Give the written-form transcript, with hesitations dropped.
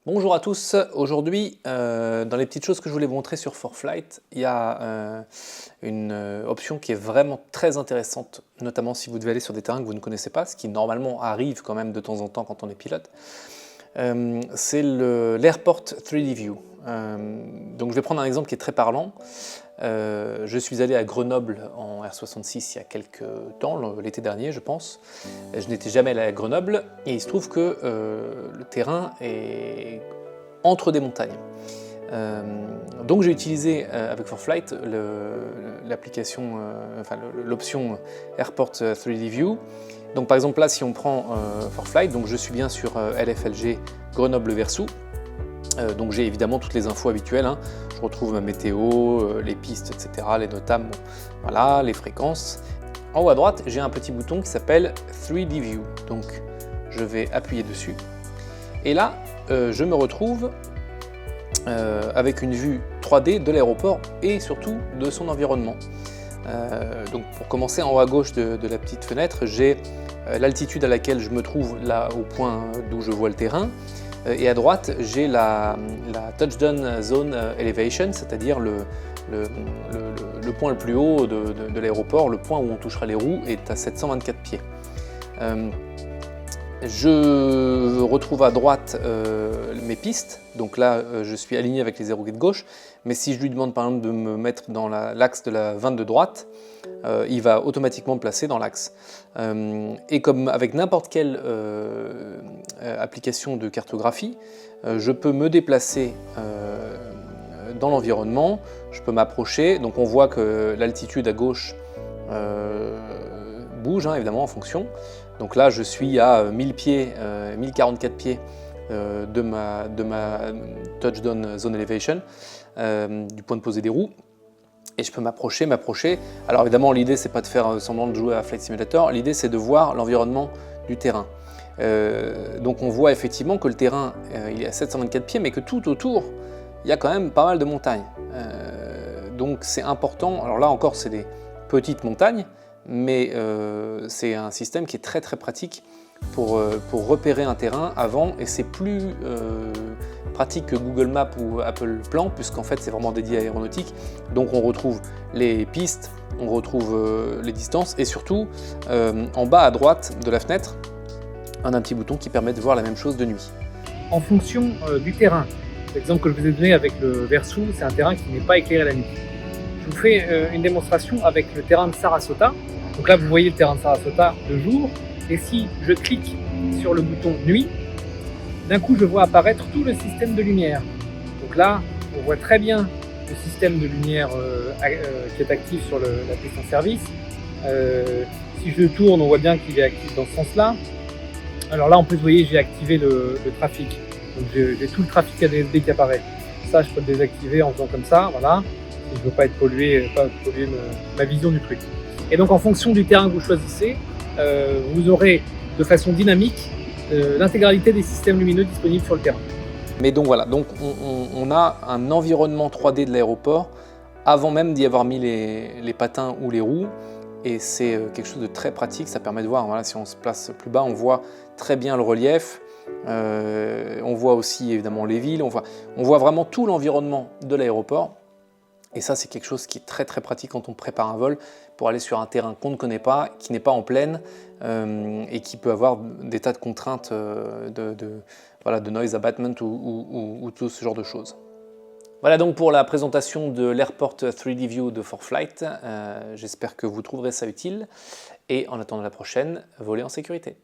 Bonjour à tous, aujourd'hui dans les petites choses que je voulais vous montrer sur ForFlight, il y a une option qui est vraiment très intéressante, notamment si vous devez aller sur des terrains que vous ne connaissez pas, ce qui normalement arrive quand même de temps en temps quand on est pilote. C'est l'Airport 3D View. Donc je vais prendre un exemple qui est très parlant. Je suis allé à Grenoble en R66 il y a quelques temps, l'été dernier je pense. Je n'étais jamais allé à Grenoble et il se trouve que le terrain est entre des montagnes. Donc j'ai utilisé avec ForFlight l'application, l'option Airport 3D View. Donc par exemple là si on prend ForFlight, donc je suis bien sur LFLG Grenoble-Versou. Donc j'ai évidemment toutes les infos habituelles, hein. Je retrouve ma météo, les pistes, etc., les notables, voilà, les fréquences. En haut à droite, j'ai un petit bouton qui s'appelle 3D View. Donc je vais appuyer dessus. Et là, je me retrouve avec une vue 3D de l'aéroport et surtout de son environnement. Donc pour commencer, en haut à gauche de la petite fenêtre, j'ai l'altitude à laquelle je me trouve, là au point d'où je vois le terrain. Et à droite, j'ai la Touchdown Zone Elevation, c'est-à-dire le point le plus haut de l'aéroport, le point où on touchera les roues, est à 724 pieds. Je retrouve à droite mes pistes, donc là je suis aligné avec les aéroguides de gauche, mais si je lui demande par exemple de me mettre dans l'axe de la 22 droite, il va automatiquement me placer dans l'axe. Et comme avec n'importe quelle application de cartographie, je peux me déplacer dans l'environnement, je peux m'approcher, donc on voit que l'altitude à gauche bouge évidemment en fonction. Donc là je suis à 1000 pieds, 1044 pieds de ma Touchdown Zone Elevation, du point de posée des roues. Et je peux m'approcher. Alors évidemment l'idée c'est pas de faire semblant de jouer à Flight Simulator, l'idée c'est de voir l'environnement du terrain. Donc on voit effectivement que le terrain il est à 724 pieds, mais que tout autour il y a quand même pas mal de montagnes. Donc c'est important, alors là encore c'est des petites montagnes, mais c'est un système qui est très pratique pour repérer un terrain avant, et c'est plus pratique que Google Maps ou Apple Plan, puisqu'en fait c'est vraiment dédié à l'aéronautique. Donc on retrouve les pistes, on retrouve les distances, et surtout en bas à droite de la fenêtre, on a un petit bouton qui permet de voir la même chose de nuit. En fonction du terrain, l'exemple que je vous ai donné avec le Versou, c'est un terrain qui n'est pas éclairé la nuit. Je vous fais une démonstration avec le terrain de Sarasota. Donc là vous voyez le terrain de Sarasota de jour, et si je clique sur le bouton nuit, d'un coup je vois apparaître tout le système de lumière. Donc là on voit très bien le système de lumière qui est actif sur la piste en service. Si je tourne, on voit bien qu'il est actif dans ce sens-là. Alors là en plus vous voyez j'ai activé le trafic. Donc j'ai tout le trafic ADSB qui apparaît. Ça je peux le désactiver en faisant comme ça, voilà. Si je ne veux pas polluer ma vision du truc. Et donc en fonction du terrain que vous choisissez, vous aurez de façon dynamique l'intégralité des systèmes lumineux disponibles sur le terrain. Mais donc voilà, donc on a un environnement 3D de l'aéroport avant même d'y avoir mis les patins ou les roues, et c'est quelque chose de très pratique. Ça permet de voir, voilà, si on se place plus bas, on voit très bien le relief, on voit aussi évidemment les villes, on voit vraiment tout l'environnement de l'aéroport. Et ça, c'est quelque chose qui est très pratique quand on prépare un vol pour aller sur un terrain qu'on ne connaît pas, qui n'est pas en plaine, et qui peut avoir des tas de contraintes de noise abatement ou tout ce genre de choses. Voilà donc pour la présentation de l'Airport 3D View de ForFlight. J'espère que vous trouverez ça utile, et en attendant la prochaine, volez en sécurité.